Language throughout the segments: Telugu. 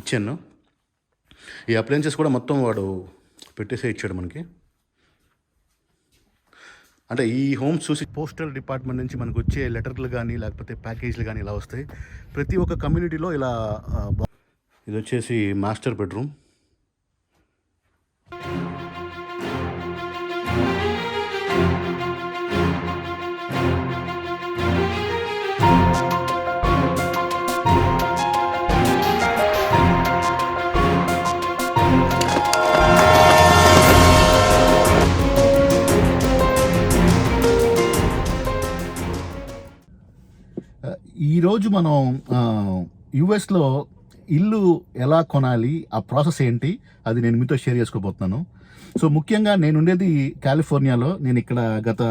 కిచెన్. ఈ అప్లయన్సెస్ కూడా మొత్తం వాడు పెట్టేసే ఇచ్చాడు మనకి. అంటే ఈ హోమ్స్ చూసి పోస్టల్ డిపార్ట్మెంట్ నుంచి మనకు వచ్చే లెటర్లు కానీ లేకపోతే ప్యాకేజీలు కానీ ఇలా వస్తాయి. ప్రతి ఒక్క కమ్యూనిటీలో ఇలా. ఇది వచ్చేసి మాస్టర్ బెడ్రూమ్. ఈరోజు మనం యుఎస్లో ఇల్లు ఎలా కొనాలి, ఆ ప్రాసెస్ ఏంటి, అది నేను మీతో షేర్ చేసుకోబోతున్నాను. సో ముఖ్యంగా నేను ఉండేది కాలిఫోర్నియాలో. నేను ఇక్కడ గత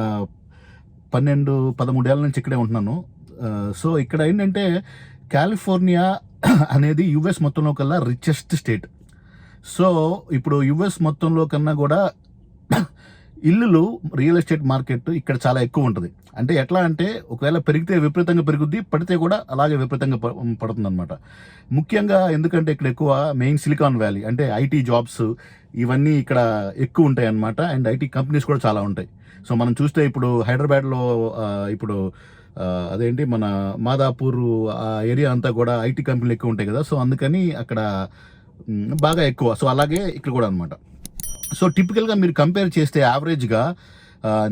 12-13 ఏళ్ళ నుంచి ఇక్కడే ఉంటున్నాను. సో ఇక్కడ ఏంటంటే కాలిఫోర్నియా అనేది యుఎస్ మొత్తంలో కల్లా రిచెస్ట్ స్టేట్. సో ఇప్పుడు యుఎస్ మొత్తంలో కన్నా కూడా ఇల్లులు రియల్ ఎస్టేట్ మార్కెట్ ఇక్కడ చాలా ఎక్కువ ఉంటుంది. అంటే ఎట్లా అంటే ఒకవేళ పెరిగితే విపరీతంగా పెరుగుద్ది, పడితే కూడా అలాగే విపరీతంగా పడుతుంది అనమాట. ముఖ్యంగా ఎందుకంటే ఇక్కడ ఎక్కువ మెయిన్ సిలికాన్ వ్యాలీ, అంటే ఐటీ జాబ్స్ ఇవన్నీ ఇక్కడ ఎక్కువ ఉంటాయి అన్నమాట. అండ్ ఐటీ కంపెనీస్ కూడా చాలా ఉంటాయి. సో మనం చూస్తే ఇప్పుడు హైదరాబాద్లో ఇప్పుడు అదేంటి మన మాదాపూర్ ఆ ఏరియా అంతా కూడా ఐటీ కంపెనీలు ఎక్కువ ఉంటాయి కదా. సో అందుకని అక్కడ బాగా ఎక్కువ. సో అలాగే ఇక్కడ కూడా అనమాట. సో టిపికల్గా మీరు కంపేర్ చేస్తే యావరేజ్గా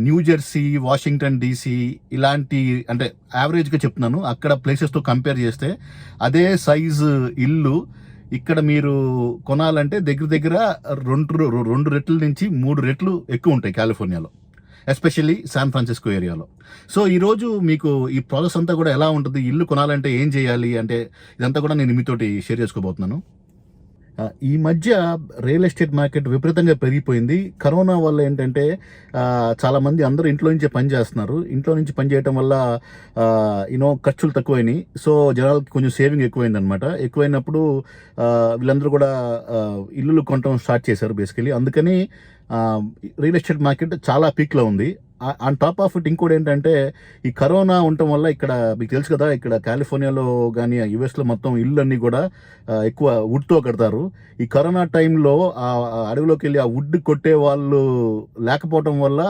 న్యూజెర్సీ, వాషింగ్టన్ డీసీ ఇలాంటి, అంటే యావరేజ్గా చెప్తున్నాను, అక్కడ ప్లేసెస్తో కంపేర్ చేస్తే అదే సైజు ఇల్లు ఇక్కడ మీరు కొనాలంటే దగ్గర దగ్గర 2 రెట్ల నుంచి 3 రెట్లు ఎక్కువ ఉంటాయి కాలిఫోర్నియాలో, ఎస్పెషల్లీ శాన్ ఫ్రాన్సిస్కో ఏరియాలో. సో ఈరోజు మీకు ఈ ప్రాసెస్ అంతా కూడా ఎలా ఉంటుంది, ఇల్లు కొనాలంటే ఏం చేయాలి అంటే ఇదంతా కూడా నేను మీతోటి షేర్ చేసుకోబోతున్నాను. ఈ మధ్య రియల్ ఎస్టేట్ మార్కెట్ విపరీతంగా పెరిగిపోయింది. కరోనా వల్ల ఏంటంటే చాలామంది అందరూ ఇంట్లో నుంచే పని చేస్తున్నారు. ఇంట్లో నుంచి పని చేయడం వల్ల ఖర్చులు తక్కువైనాయి. సో జనాలకి కొంచెం సేవింగ్ ఎక్కువైంది అనమాట. ఎక్కువైనప్పుడు వీళ్ళందరూ కూడా ఇల్లులు కొనడం స్టార్ట్ చేశారు బేసికలీ. అందుకని రియల్ ఎస్టేట్ మార్కెట్ చాలా పీక్లో ఉంది. ఆన్ టాప్ ఆఫ్ ఇట్ ఇంకోటి ఏంటంటే ఈ కరోనా ఉండటం వల్ల ఇక్కడ మీకు తెలుసు కదా, ఇక్కడ కాలిఫోర్నియాలో కానీ యుఎస్లో మొత్తం ఇల్లు అన్నీ కూడా ఎక్కువ వుడ్తో కడతారు. ఈ కరోనా టైంలో ఆ అడవిలోకి వెళ్ళి ఆ వుడ్ కొట్టే వాళ్ళు లేకపోవడం వల్ల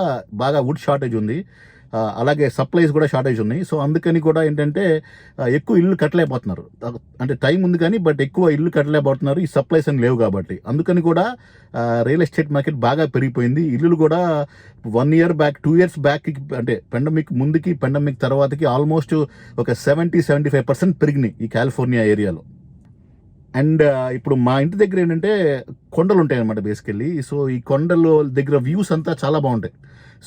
బాగా వుడ్ షార్టేజ్ ఉంది. అలాగే సప్లైస్ కూడా షార్టేజ్ ఉన్నాయి. సో అందుకని కూడా ఏంటంటే ఎక్కువ ఇల్లు కట్టలేకపోతున్నారు. అంటే టైం ఉంది కానీ బట్ ఎక్కువ ఇల్లు కట్టలేకపోతున్నారు, ఈ సప్లైస్ అని లేవు కాబట్టి. అందుకని కూడా రియల్ ఎస్టేట్ మార్కెట్ బాగా పెరిగిపోయింది. ఇల్లులు కూడా 1 year బ్యాక్, 2 years బ్యాక్, అంటే పెండమిక్ ముందుకి పెండమిక్ తర్వాతకి ఆల్మోస్ట్ ఒక 70-75% పెరిగినాయి ఈ కాలిఫోర్నియా ఏరియాలో. అండ్ ఇప్పుడు మా ఇంటి దగ్గర ఏంటంటే కొండలు ఉంటాయి అన్నమాట బేసికల్లీ. సో ఈ కొండల దగ్గర వ్యూస్ అంతా చాలా బాగుంటాయి.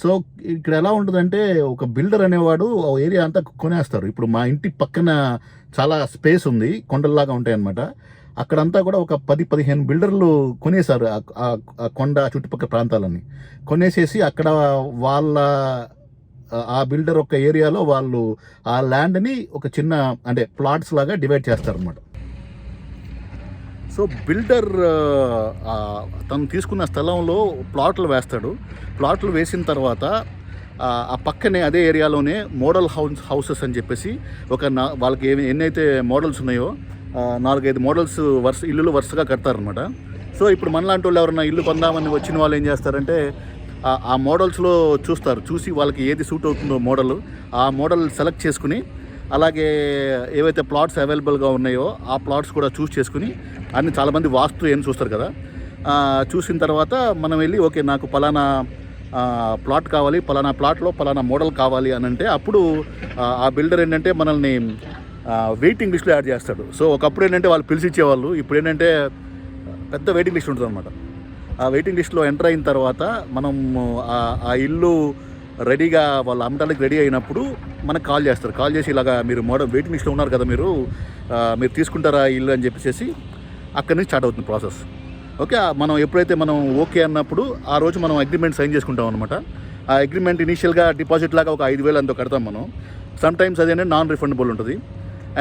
సో ఇక్కడ ఎలా ఉంటుందంటే ఒక బిల్డర్ అనేవాడు ఏరియా అంతా కొనేస్తారు. ఇప్పుడు మా ఇంటి పక్కన చాలా స్పేస్ ఉంది, కొండల్లాగా ఉంటాయి అన్నమాట. అక్కడంతా కూడా ఒక 10-15 బిల్డర్లు కొనేశారు ఆ కొండ చుట్టుపక్కల ప్రాంతాలన్నీ. కొనేసేసి అక్కడ వాళ్ళ ఆ బిల్డర్ ఒక ఏరియాలో వాళ్ళు ఆ ల్యాండ్ని ఒక చిన్న అంటే ప్లాట్స్ లాగా డివైడ్ చేస్తారనమాట. సో బిల్డర్ తను తీసుకున్న స్థలంలో ప్లాట్లు వేస్తాడు. ప్లాట్లు వేసిన తర్వాత ఆ పక్కనే అదే ఏరియాలోనే మోడల్ హౌసెస్ అని చెప్పేసి వాళ్ళకి ఎన్నైతే మోడల్స్ ఉన్నాయో 4-5 మోడల్స్ ఇల్లులు వరుసగా కడతారనమాట. సో ఇప్పుడు మనలాంటి వాళ్ళు ఎవరైనా ఇల్లు కొందామని వచ్చిన వాళ్ళు ఏం చేస్తారంటే ఆ మోడల్స్లో చూసి వాళ్ళకి ఏది సూట్ అవుతుందో ఆ మోడల్ సెలెక్ట్ చేసుకుని, అలాగే ఏవైతే ప్లాట్స్ అవైలబుల్గా ఉన్నాయో ఆ ప్లాట్స్ కూడా చేసుకుని, అన్ని చాలామంది వాస్తు ఏం చూస్తారు కదా, చూసిన తర్వాత మనం వెళ్ళి ఓకే నాకు పలానా ప్లాట్ కావాలి, పలానా ప్లాట్లో పలానా మోడల్ కావాలి అని అంటే అప్పుడు ఆ బిల్డర్ ఏంటంటే మనల్ని వెయిటింగ్ లిస్ట్లో యాడ్ చేస్తాడు. సో ఒకప్పుడు ఏంటంటే వాళ్ళు పిలిచిచ్చేవాళ్ళు, ఇప్పుడు ఏంటంటే పెద్ద వెయిటింగ్ లిస్ట్ ఉంటుంది అనమాట. ఆ వెయిటింగ్ లిస్ట్లో ఎంటర్ అయిన తర్వాత మనం ఆ ఇల్లు రెడీగా వాళ్ళు అమ్మటానికి రెడీ అయినప్పుడు మనకు కాల్ చేస్తారు. కాల్ చేసి ఇలాగా మీరు వెయిటింగ్ లిస్ట్లో ఉన్నారు కదా, మీరు తీసుకుంటారా ఇల్లు అని చెప్పేసి అక్కడి నుంచి స్టార్ట్ అవుతుంది ప్రాసెస్. ఓకే, మనం ఎప్పుడైతే మనం ఓకే అన్నప్పుడు ఆ రోజు మనం అగ్రిమెంట్ సైన్ చేసుకుంటాం అనమాట. ఆ అగ్రిమెంట్ ఇనీషియల్గా డిపాజిట్ లాగా ఒక 5,000 అంతా కడతాం మనం. సమ్ టైమ్స్ అదేంటే నాన్ రిఫండబుల్ ఉంటుంది.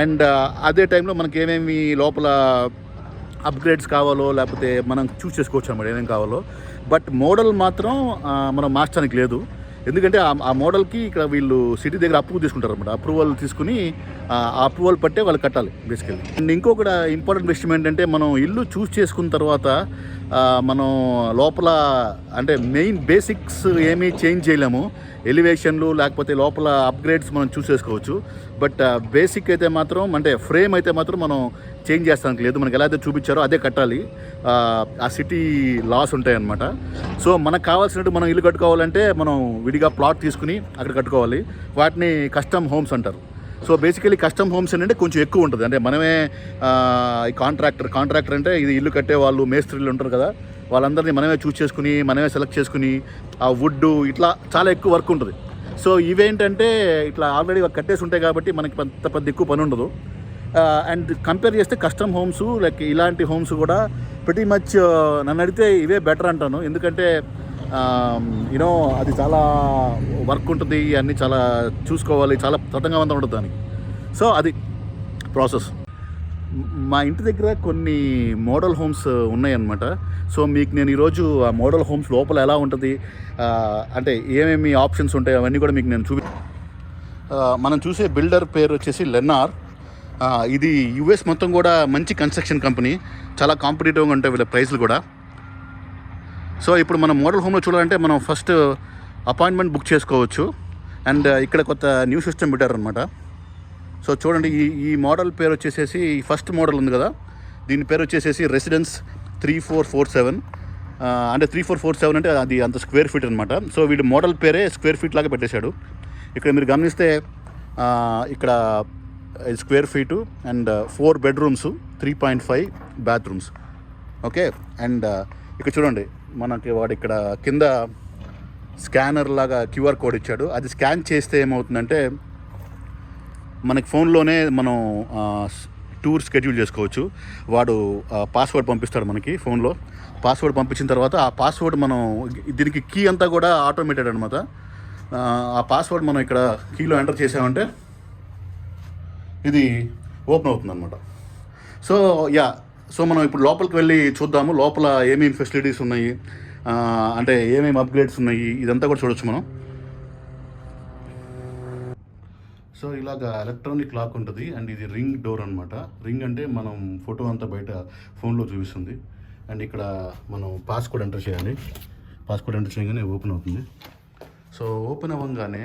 అండ్ అదే టైంలో మనకి ఏమేమి లోపల అప్గ్రేడ్స్ కావాలో లేకపోతే మనం చూస్ చేసుకోవచ్చు అనమాట ఏమేమి కావాలో. బట్ మోడల్ మాత్రం మనం మార్చడానికి లేదు. ఎందుకంటే ఆ మోడల్కి ఇక్కడ వీళ్ళు సిటీ దగ్గర అప్రూవ్ తీసుకుంటారు అనమాట. అప్రూవల్ తీసుకుని ఆ అప్రూవల్ పట్టే వాళ్ళు కట్టాలి బేసికల్లీ. అండ్ ఇంకొకటి ఇంపార్టెంట్ విషయం ఏంటంటే మనం ఇల్లు చూస్ చేసుకున్న తర్వాత మనం లోపల అంటే మెయిన్ బేసిక్స్ ఏమీ చేంజ్ చేయలేము. ఎలివేషన్లు లేకపోతే లోపల అప్గ్రేడ్స్ మనం చూసేసుకోవచ్చు. బట్ బేసిక్ అయితే మాత్రం అంటే ఫ్రేమ్ అయితే మాత్రం మనం చేంజ్ చేస్తానికి లేదు. మనకి ఎలా అయితే చూపించారో అదే కట్టాలి. ఆ సిటీ లాస్ ఉంటాయన్నమాట. సో మనకు కావాల్సినట్టు మనం ఇల్లు కట్టుకోవాలంటే మనం విడిగా ప్లాట్ తీసుకుని అక్కడ కట్టుకోవాలి. వాటిని కస్టమ్ హోమ్స్ అంటారు. సో బేసికలీ కస్టమ్ హోమ్స్ ఏంటంటే కొంచెం ఎక్కువ ఉంటుంది. అంటే మనమే ఈ కాంట్రాక్టర్ అంటే ఇది ఇల్లు కట్టే వాళ్ళు మేస్త్రీలు ఉంటారు కదా, వాళ్ళందరినీ మనమే చూస్ చేసుకుని మనమే సెలెక్ట్ చేసుకుని ఆ వుడ్ ఇట్లా చాలా ఎక్కువ వర్క్ ఉంటుంది. సో ఇవేంటంటే ఇట్లా ఆల్రెడీ కట్టేసి ఉంటాయి కాబట్టి మనకి పెద్ద ఎక్కువ పని ఉండదు. అండ్ కంపేర్ చేస్తే కస్టమ్ హోమ్స్ లైక్ ఇలాంటి హోమ్స్ కూడా ప్రతి మచ్ నన్ను అడిగితే ఇవే బెటర్ అంటాను. ఎందుకంటే యూనో అది చాలా వర్క్ ఉంటుంది, అన్నీ చాలా చూసుకోవాలి, చాలా తతంగవంతం ఉంటుంది దానికి. సో అది ప్రాసెస్. మా ఇంటి దగ్గర కొన్ని మోడల్ హోమ్స్ ఉన్నాయన్నమాట. సో మీకు నేను ఈరోజు ఆ మోడల్ హోమ్స్ లోపల ఎలా ఉంటుంది అంటే ఏమేమి ఆప్షన్స్ ఉంటాయి అవన్నీ కూడా మీకు నేను మనం చూసే బిల్డర్ పేరు వచ్చేసి లెన్నార్. ఇది యుఎస్ మొత్తం కూడా మంచి కన్స్ట్రక్షన్ కంపెనీ, చాలా కాంపిటేటివ్గా ఉంటాయి వీళ్ళ ప్రైస్లు కూడా. సో ఇప్పుడు మనం మోడల్ హోమ్లో చూడాలంటే మనం ఫస్ట్ అపాయింట్మెంట్ బుక్ చేసుకోవచ్చు. అండ్ ఇక్కడ కొత్త న్యూ సిస్టమ్ పెట్టారనమాట. సో చూడండి, ఈ మోడల్ పేరు వచ్చేసేసి ఫస్ట్ మోడల్ ఉంది కదా, దీని పేరు వచ్చేసేసి రెసిడెన్స్ 3447. అంటే 3447 అంటే అది అంత స్క్వేర్ ఫీట్ అనమాట. సో వీడి మోడల్ పేరే స్క్వేర్ ఫీట్ లాగా పెట్టేశాడు. ఇక్కడ మీరు గమనిస్తే ఇక్కడ square feet and 4 bedrooms, 3.5 bathrooms. Okay. And ఇక్కడ చూడండి, మనకి వాడు ఇక్కడ కింద స్కానర్ లాగా క్యూఆర్ కోడ్ ఇచ్చాడు. అది స్కాన్ చేస్తే ఏమవుతుందంటే మనకి ఫోన్లోనే మనం టూర్ షెడ్యూల్ చేసుకోవచ్చు. వాడు పాస్వర్డ్ పంపిస్తాడు మనకి ఫోన్లో. పాస్వర్డ్ పంపించిన తర్వాత ఆ పాస్వర్డ్ మనం దీనికి కీ అంతా కూడా ఆటోమేటెడ్ అనమాట. ఆ పాస్వర్డ్ మనం ఇక్కడ కీలో ఎంటర్ చేసామంటే ఇది ఓపెన్ అవుతుంది అనమాట. సో మనం ఇప్పుడు లోపలికి వెళ్ళి చూద్దాము లోపల ఏమేమి ఫెసిలిటీస్ ఉన్నాయి, అంటే ఏమేమి అప్గ్రేడ్స్ ఉన్నాయి, ఇదంతా కూడా చూడొచ్చు మనం. సో ఇలాగ ఎలక్ట్రానిక్ లాక్ ఉంటుంది. అండ్ ఇది రింగ్ డోర్ అనమాట. రింగ్ అంటే మనం ఫోటో అంతా బయట ఫోన్లో చూపిస్తుంది. అండ్ ఇక్కడ మనం పాస్కోడ్ ఎంటర్ చేయాలి. పాస్కోడ్ ఎంటర్ చేయగానే ఓపెన్ అవుతుంది. సో ఓపెన్ అవ్వగానే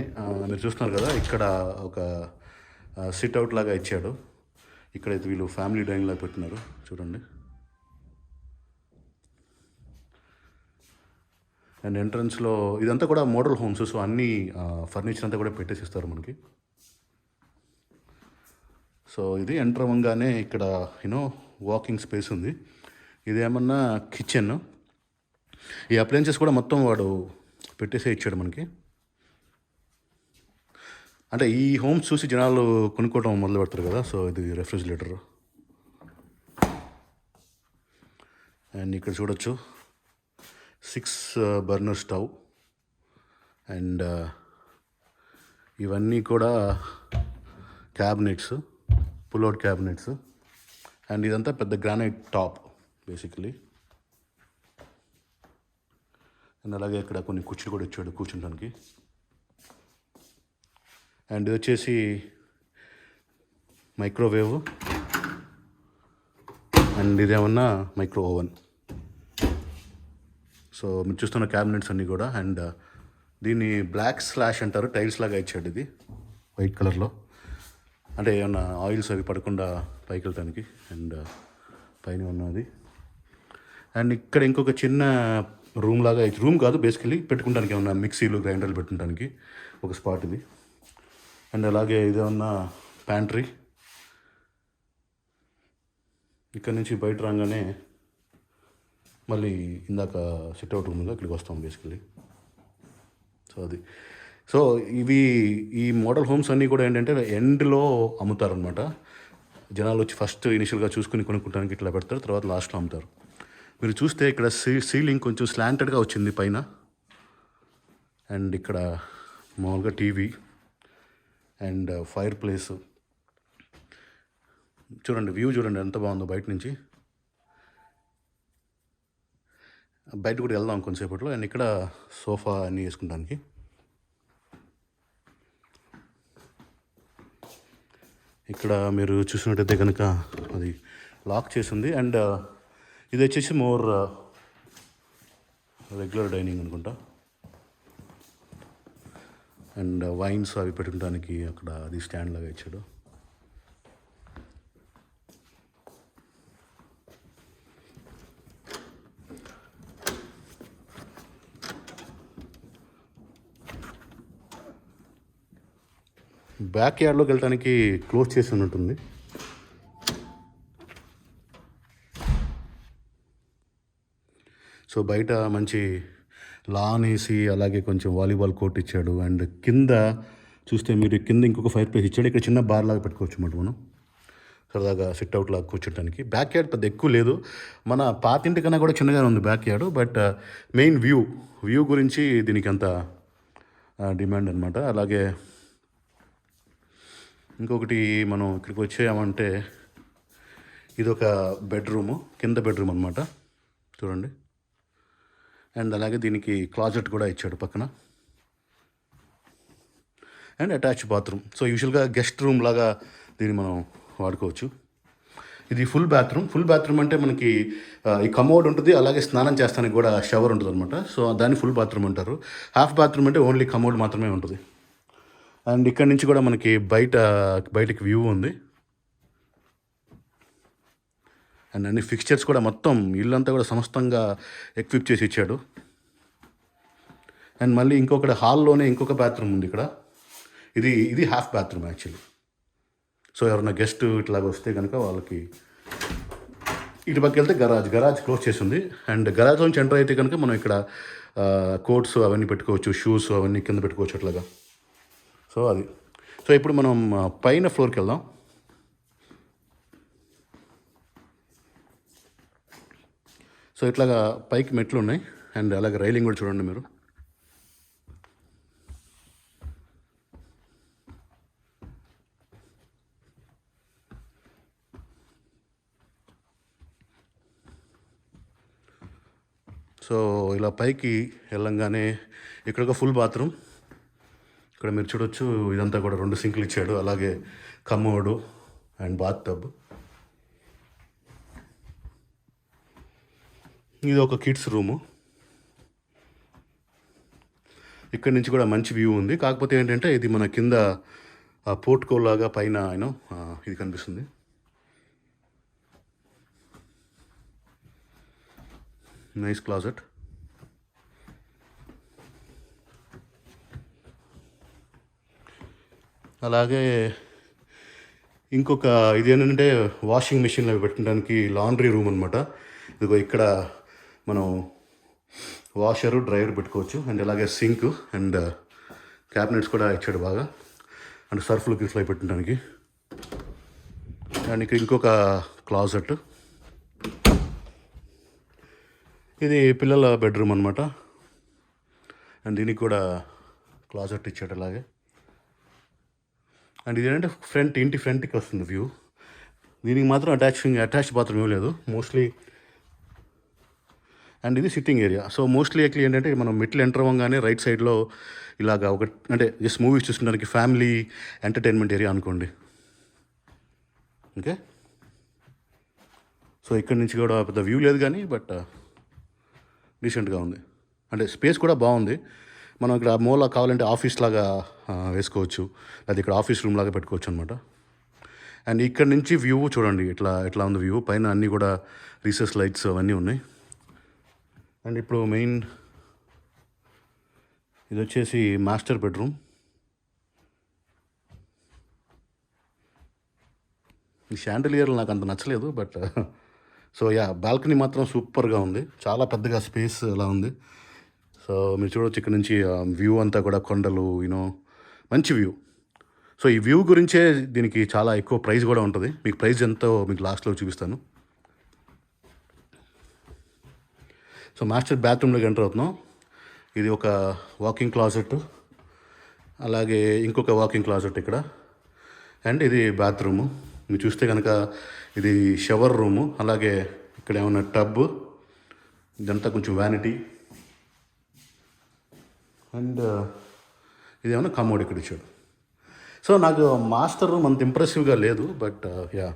మీరు చూస్తున్నారు కదా, ఇక్కడ ఒక సిట్ అవుట్ లాగా ఇచ్చాడు. ఇక్కడైతే వీళ్ళు ఫ్యామిలీ డైనింగ్ లాగా పెట్టినారు చూడండి. అండ్ ఎంట్రన్స్లో ఇదంతా కూడా మోడల్ హోమ్స్. సో అన్నీ ఫర్నిచర్ అంతా కూడా పెట్టేసి ఇస్తారు మనకి. సో ఇది ఎంటర్ అవ్వగానే ఇక్కడ వాకింగ్ స్పేస్ ఉంది. ఇదేమన్నా కిచెన్. ఈ అప్లయన్సెస్ కూడా మొత్తం వాడు పెట్టేసే ఇచ్చాడు మనకి. అంటే ఈ హోమ్స్ చూసి జనాలు కొనుక్కోవడం మొదలు పెడతారు కదా. సో ఇది రెఫ్రిజిరేటర్. అండ్ ఇక్కడ చూడొచ్చు 6 బర్నర్ స్టవ్. అండ్ ఇవన్నీ కూడా క్యాబినెట్స్, పుల్అవుట్ క్యాబినెట్స్. అండ్ ఇదంతా పెద్ద గ్రానైట్ టాప్ బేసికలీ. అండ్ అలాగే ఇక్కడ కొన్ని కుర్చీలు కూడా ఇచ్చాడు కూర్చుంటానికి. అండ్ ఇది వచ్చేసి మైక్రోవేవ్. అండ్ ఇదేమన్నా మైక్రో ఓవెన్. సో మీరు చూస్తున్న క్యాబినెట్స్ అన్నీ కూడా. అండ్ దీన్ని బ్లాక్ స్లాష్ అంటారు, టైల్స్ లాగా ఇచ్చాడు ఇది వైట్ కలర్లో. అంటే ఏమన్నా ఆయిల్స్ అవి పడకుండా పైకి వెళ్తానికి. అండ్ పైన ఉన్నది. అండ్ ఇక్కడ ఇంకొక చిన్న రూమ్ లాగా, రూమ్ కాదు బేసికలీ పెట్టుకుంటానికి, ఏమన్నా మిక్సీలు గ్రైండర్లు పెట్టుకుంటానికి ఒక స్పాట్ ఇది. అండ్ అలాగే ఇదేమన్నా ప్యాంట్రీ. ఇక్కడ నుంచి బయట రాగానే మళ్ళీ ఇందాక సిట్అవుట్ రూమ్గా ఇక్కడికి వస్తాం బేసికలీ. సో అది. సో ఈ మోడల్ హోమ్స్ అన్నీ కూడా ఏంటంటే ఎండ్లో అమ్ముతారనమాట. జనాలు వచ్చి ఫస్ట్ ఇనిషియల్గా చూసుకుని కొనుక్కుంటానికి ఇట్లా పెడతారు, తర్వాత లాస్ట్లో అమ్ముతారు. మీరు చూస్తే ఇక్కడ సీలింగ్ కొంచెం స్లాంటెడ్గా వచ్చింది పైన. అండ్ ఇక్కడ మామూలుగా టీవీ అండ్ ఫైర్ ప్లేస్ చూడండి. వ్యూ చూడండి ఎంత బాగుందో బయట నుంచి. బయట కూడా వెళ్దాం కొంచెంసేపట్లో. అండ్ ఇక్కడ సోఫా అన్నీ వేసుకుంటానికి. ఇక్కడ మీరు చూసినట్టయితే కనుక అది లాక్ చేసింది. అండ్ ఇది వచ్చేసి మోర్ రెగ్యులర్ డైనింగ్ అనుకుంటా. అండ్ వైన్స్ అవి పెట్టుకోవడానికి అక్కడ అది స్టాండ్ లాగా ఇచ్చాడు. బ్యాక్ యార్డ్లోకి వెళ్ళడానికి క్లోజ్ చేసి ఉంటుంది. సో బయట మంచి లాన్ వేసి అలాగే కొంచెం వాలీబాల్ కోర్ట్ ఇచ్చాడు. అండ్ కింద చూస్తే మీరు కింద ఇంకొక ఫైర్ ప్లేస్ ఇచ్చాడు. ఇక్కడ చిన్న బార్ లాగా పెట్టుకోవచ్చు అన్నమాట మనం సరదాగా సిట్ అవుట్ లాగా కూర్చోడానికి. బ్యాక్ యార్డ్ పెద్ద ఎక్కువ లేదు, మన పాతింటి కన్నా కూడా చిన్నగానే ఉంది back yard. But main view గురించి దీనికి అంత డిమాండ్ అనమాట. అలాగే ఇంకొకటి మనం ఇక్కడికి వచ్చామంటే ఇది ఒక బెడ్రూము, కింద బెడ్రూమ్ అనమాట చూడండి. అండ్ అలాగే దీనికి క్లాజెట్ కూడా ఇచ్చాడు పక్కన. And attach bathroom. సో యూజువల్గా గెస్ట్ రూమ్ లాగా దీన్ని మనం వాడుకోవచ్చు. ఇది ఫుల్ బాత్రూమ్ అంటే మనకి ఈ కమోడ్ ఉంటుంది, అలాగే స్నానం చేస్తానికి కూడా షవర్ ఉంటుంది అనమాట. సో దాన్ని ఫుల్ బాత్రూమ్ అంటారు. హాఫ్ బాత్రూమ్ అంటే ఓన్లీ కమోడ్ మాత్రమే ఉంటుంది. అండ్ ఇక్కడ నుంచి కూడా మనకి బయటకి వ్యూ ఉంది. అండ్ అన్ని ఫిక్స్చర్స్ కూడా మొత్తం ఇల్లంతా కూడా సమస్తంగా ఎక్విప్ చేసి ఇచ్చాడు. అండ్ మళ్ళీ ఇంకొకటి హాల్లోనే ఇంకొక బాత్రూమ్ ఉంది ఇక్కడ. ఇది హాఫ్ బాత్రూమ్ యాక్చువల్లీ. సో ఎవరైనా గెస్ట్ ఇట్లాగ వస్తే కనుక వాళ్ళకి ఇటు పక్క వెళ్తే గరాజ్ క్లోజ్ చేసి ఉంది. అండ్ గరాజ్ నుంచి ఎంటర్ అయితే కనుక మనం ఇక్కడ కోట్స్ అవన్నీ పెట్టుకోవచ్చు, షూస్ అవన్నీ కింద పెట్టుకోవచ్చు అట్లాగా. సో ఇప్పుడు మనం పైన ఫ్లోర్కి వెళ్దాం. సో ఇట్లాగా పైకి మెట్లు ఉన్నాయి. అండ్ అలాగే రైలింగ్ కూడా చూడండి మీరు. సో ఇలా పైకి వెళ్ళంగానే ఇక్కడ ఒక ఫుల్ బాత్రూమ్. ఇక్కడ మీరు చూడొచ్చు, ఇదంతా కూడా 2 సింకులు ఇచ్చాడు, అలాగే కమోడు అండ్ బాత్ టబ్. ఇది ఒక కిడ్స్ రూము. ఇక్కడ నుంచి కూడా మంచి వ్యూ ఉంది. కాకపోతే ఏంటంటే ఇది మన కింద పోర్ట్కో లాగా పైన ఇది కనిపిస్తుంది. Nice closet. అలాగే ఇంకొక ఇది ఏంటంటే వాషింగ్ మిషన్లు అవి పెట్టుకోవడానికి లాండ్రీ రూమ్ అనమాట. ఇదిగో ఇక్కడ మనం వాషరు డ్రైయర్ పెట్టుకోవచ్చు. అండ్ అలాగే సింక్ అండ్ క్యాబినెట్స్ కూడా ఇచ్చాడు బాగా. అండ్ సర్ఫ్లు గిఫ్ట్లు అవి పెట్టడానికి. అండ్ ఇక్కడ ఇంకొక క్లాజెట్. ఇది పిల్లల బెడ్రూమ్ అనమాట. అండ్ దీనికి కూడా క్లాజెట్ ఇచ్చాడు అలాగే. అండ్ ఇదేంటంటే ఇంటి ఫ్రంట్కి వస్తుంది వ్యూ. దీనికి మాత్రం అటాచ్ బాత్రూమ్ ఏం లేదు మోస్ట్లీ. అండ్ ఇది సిట్టింగ్ ఏరియా. సో మోస్ట్లీ ఏంటంటే మనం మెట్లు ఎంటర్ అవ్వగానే రైట్ సైడ్లో ఇలాగా అంటే జస్ట్ మూవీస్ చూసుకోవడానికి ఫ్యామిలీ ఎంటర్టైన్మెంట్ ఏరియా అనుకోండి. ఓకే. సో ఇక్కడ నుంచి కూడా పెద్ద వ్యూ లేదు కానీ బట్ డీసెంట్గా ఉంది. అంటే స్పేస్ కూడా బాగుంది. మనం ఇక్కడ మూల కావాలంటే ఆఫీస్ లాగా వేసుకోవచ్చు, అది ఇక్కడ ఆఫీస్ రూమ్ లాగా పెట్టుకోవచ్చు అనమాట. అండ్ ఇక్కడ నుంచి వ్యూ చూడండి ఎట్లా ఉంది వ్యూ. పైన అన్నీ కూడా రీసెస్ లైట్స్ అవన్నీ ఉన్నాయి. అండ్ ఇప్పుడు మెయిన్ ఇది వచ్చేసి మాస్టర్ బెడ్రూమ్. ఈ షాండలియర్లు నాకు అంత నచ్చలేదు బట్ సో బాల్కనీ మాత్రం సూపర్గా ఉంది. చాలా పెద్దగా స్పేస్ అలా ఉంది. సో మీరు చూడవచ్చు ఇక్కడ నుంచి వ్యూ అంతా కూడా కొండలు మంచి వ్యూ. సో ఈ వ్యూ గురించే దీనికి చాలా ఎక్కువ ప్రైస్ కూడా ఉంటుంది. మీకు ప్రైస్ ఎంతో మీకు లాస్ట్లో చూపిస్తాను. సో మాస్టర్ బాత్రూంలోకి ఎంటర్ అవుతున్నాం. ఇది ఒక వాకింగ్ క్లాజెట్, అలాగే ఇంకొక వాకింగ్ క్లాజెట్ ఇక్కడ. అండ్ ఇది బాత్రూము. మీరు చూస్తే కనుక ఇది షవర్ రూము. అలాగే ఇక్కడ ఏమన్నా టబ్, ఇదంతా కొంచెం వ్యానిటీ. అండ్ ఇదేమన్నా కమోడ్ ఇక్కడ ఇచ్చాడు. సో నాకు మాస్టర్ రూమ్ అంత ఇంప్రెసివ్గా లేదు, బట్ యా.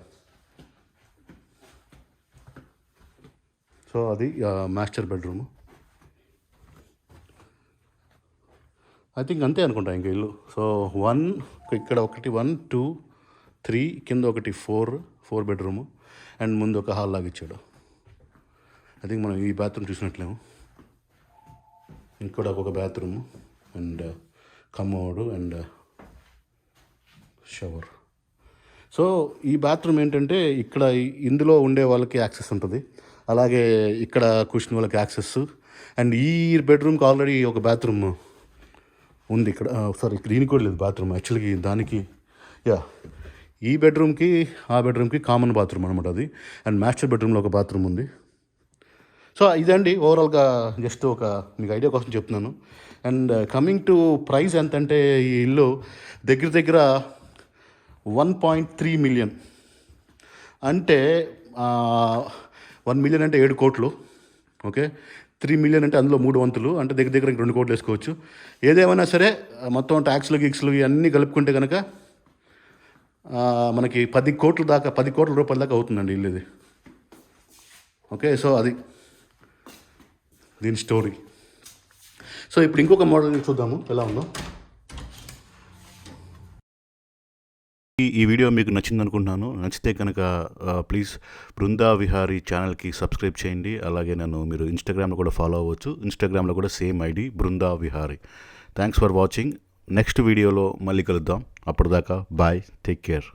సో అది మాస్టర్ బెడ్రూమ్. ఐ థింక్ అంతే అనుకుంటా ఇంకా ఇల్లు. సో ఇక్కడ ఒకటి 1 2 3, కింద ఒకటి 4 బెడ్రూము అండ్ ముందు ఒక హాల్ లాగా ఇచ్చాడు. ఐ థింక్ మనం ఈ బాత్రూమ్ చూసినట్లేము. ఇక్కడ ఒక bathroom and commode and shower. So ఈ బాత్రూమ్ ఏంటంటే ఇక్కడ ఇందులో ఉండే వాళ్ళకి యాక్సెస్ ఉంటుంది, అలాగే ఇక్కడ కూర్చునే వాళ్ళకి యాక్సెస్. అండ్ ఈ బెడ్రూమ్కి ఆల్రెడీ ఒక బాత్రూమ్ ఉంది ఇక్కడ. సారీ, ఇక్కడ దీనికి కూడా లేదు బాత్రూమ్ యాక్చువల్గా. దానికి ఈ బెడ్రూమ్కి ఆ బెడ్రూమ్కి కామన్ బాత్రూమ్ అనమాట అది. అండ్ మాస్టర్ బెడ్రూమ్లో ఒక బాత్రూమ్ ఉంది. సో ఇదండి ఓవరాల్గా జస్ట్ ఒక మీకు ఐడియా కోసం చెప్తున్నాను. అండ్ కమింగ్ టు ప్రైస్ ఎంతంటే ఈ ఇల్లు దగ్గర 1.3 మిలియన్. అంటే 1 మిలియన్ అంటే 7 కోట్లు. ఓకే, 3 మిలియన్ అంటే అందులో 3 వంతులు, అంటే దగ్గర 2 కోట్లు వేసుకోవచ్చు. ఏదేమైనా సరే మొత్తం ట్యాక్స్లు గిక్స్లు ఇవన్నీ కలుపుకుంటే కనుక మనకి 10 కోట్ల రూపాయల దాకా అవుతుందండి ఇల్లు ఇది. ఓకే, సో అది దీని స్టోరీ. సో ఇప్పుడు ఇంకొక మోడల్ చూద్దాము ఎలా ఉందో. ఈ వీడియో మీకు నచ్చింది అనుకుంటున్నాను. నచ్చితే కనుక ప్లీజ్ బృందా విహారీ ఛానల్కి సబ్స్క్రైబ్ చేయండి. అలాగే మీరు ఇన్స్టాగ్రామ్లో కూడా ఫాలో అవ్వచ్చు. ఇన్స్టాగ్రామ్లో కూడా same ID Brinda Vihari. Thanks for watching. Next వీడియోలో మళ్ళీ కలుద్దాం. అప్పటిదాకా బాయ్, టేక్ కేర్.